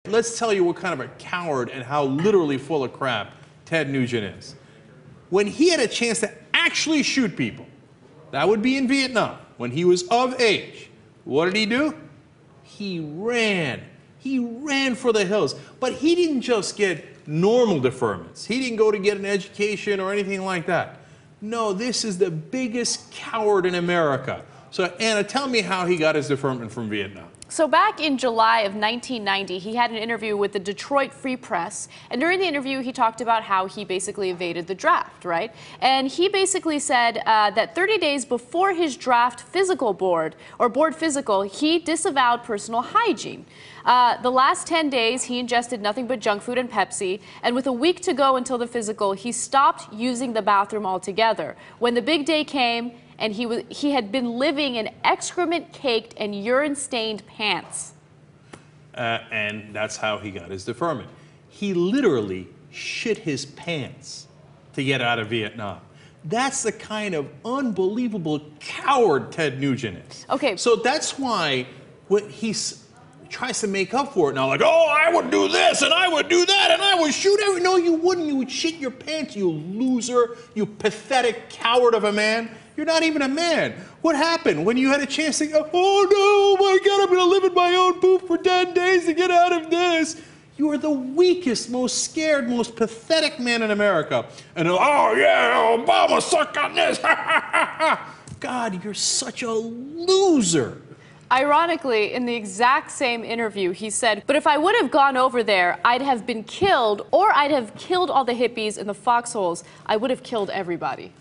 Let's tell you what kind of a coward and how literally full of crap Ted Nugent is. When he had a chance to actually shoot people, that would be in Vietnam, when he was of age, what did he do? He ran. He ran for the hills. But he didn't just get normal deferments. He didn't go to get an education or anything like that. No, this is the biggest coward in America. So, Anna, tell me how he got his deferment from Vietnam. So back in July of 1990, he had an interview with the Detroit Free Press. And during the interview, he talked about how he basically evaded the draft, right? And he basically said that 30 days before his draft physical board physical, he disavowed personal hygiene. The last 10 days, he ingested nothing but junk food and Pepsi. And with a week to go until the physical, he stopped using the bathroom altogether. When the big day came, and he had been living in excrement-caked and urine-stained pants. And that's how he got his deferment. He literally shit his pants to get out of Vietnam. That's the kind of unbelievable coward Ted Nugent is. Okay. So that's why when he tries to make up for it now, like, oh, I would do this, and I would do that, and I would shoot every... No, you wouldn't. You would shit your pants, you loser, you pathetic coward of a man. You're not even a man. What happened when you had a chance to go, oh no, my God, I'm gonna live in my own poop for 10 days to get out of this? You are the weakest, most scared, most pathetic man in America. And oh yeah, Obama sucked on this. God, you're such a loser. Ironically, in the exact same interview, he said, but if I would have gone over there, I'd have been killed, or I'd have killed all the hippies in the foxholes. I would have killed everybody.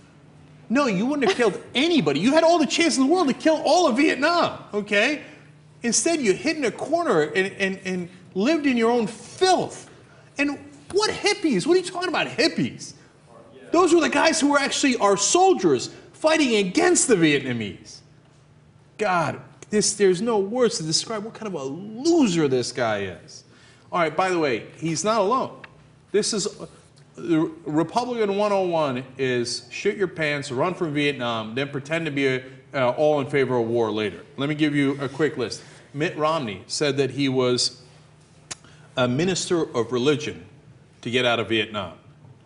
No, you wouldn't have killed anybody. You had all the chance in the world to kill all of Vietnam, okay? Instead, you hid in a corner and lived in your own filth. And what hippies? What are you talking about, hippies? Those were the guys who were actually our soldiers fighting against the Vietnamese. God, there's no words to describe what kind of a loser this guy is. All right, by the way, he's not alone. This is... The Republican 101 is shit your pants, run from Vietnam, then pretend to be all in favor of war later. Let me give you a quick list. Mitt Romney said that he was a minister of religion to get out of Vietnam.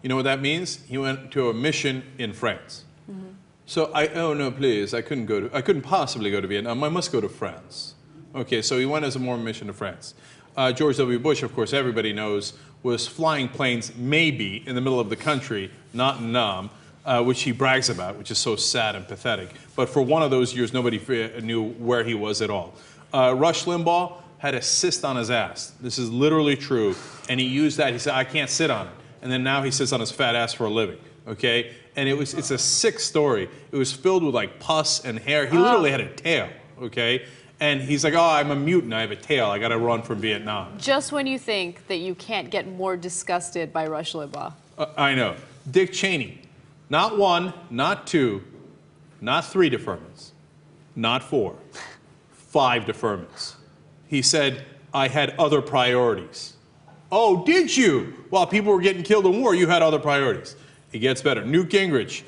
You know what that means? He went to a mission in France. Mm-hmm. So oh no, please, I couldn't possibly go to Vietnam. I must go to France. Okay, so he went as a more mission to France. George W. Bush, of course, everybody knows, was flying planes maybe in the middle of the country, not in Nam, which he brags about, which is so sad and pathetic. But for one of those years, nobody knew where he was at all. Rush Limbaugh had a cyst on his ass. This is literally true. And he used that. He said, I can't sit on it. And then now he sits on his fat ass for a living. Okay? And it's a sick story. It was filled with like pus and hair. He literally had a tail. Okay? And he's like, oh, I'm a mutant, I have a tail, I gotta run from Vietnam. Just when you think that you can't get more disgusted by Rush Limbaugh. I know. Dick Cheney, not 1, not 2, not 3 deferments, not 4, 5 deferments. He said, I had other priorities. Oh, did you? While people were getting killed in war, you had other priorities. It gets better. Newt Gingrich,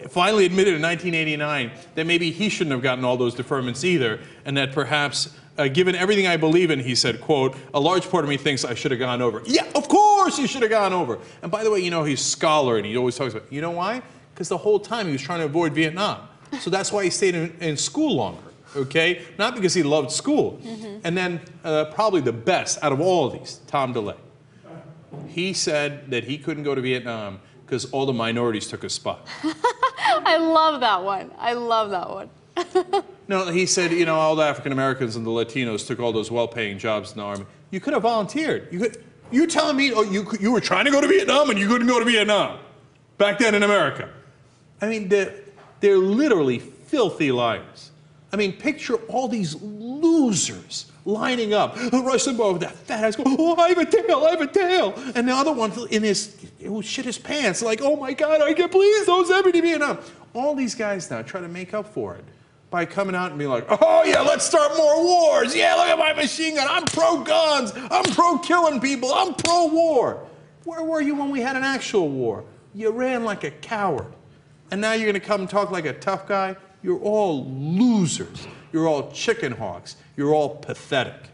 finally admitted in 1989 that maybe he shouldn't have gotten all those deferments either, and that perhaps, given everything I believe in, he said, quote, a large part of me thinks I should have gone over. Yeah, of course you should have gone over. And by the way, you know, he's a scholar, and he always talks about, you know why? Because the whole time he was trying to avoid Vietnam. So that's why he stayed in school longer, okay? Not because he loved school. Mm-hmm. And then probably the best out of all of these, Tom DeLay. He said that he couldn't go to Vietnam because all the minorities took his spot. I love that one. I love that one. No, he said, you know, all the African Americans and the Latinos took all those well-paying jobs in the Army. You could have volunteered. You're telling me, oh, you were trying to go to Vietnam and you couldn't go to Vietnam back then in America. I mean, they're literally filthy liars. I mean, picture all these losers lining up. Rush Limbaugh with that fat ass going, oh, I have a tail, I have a tail. And the other one shit his pants, like, oh my God, please don't send me to Vietnam. All these guys now try to make up for it by coming out and being like, oh yeah, let's start more wars. Yeah, look at my machine gun. I'm pro-guns. I'm pro-killing people. I'm pro-war. Where were you when we had an actual war? You ran like a coward. And now you're going to come and talk like a tough guy? You're all losers. You're all chicken hawks. You're all pathetic.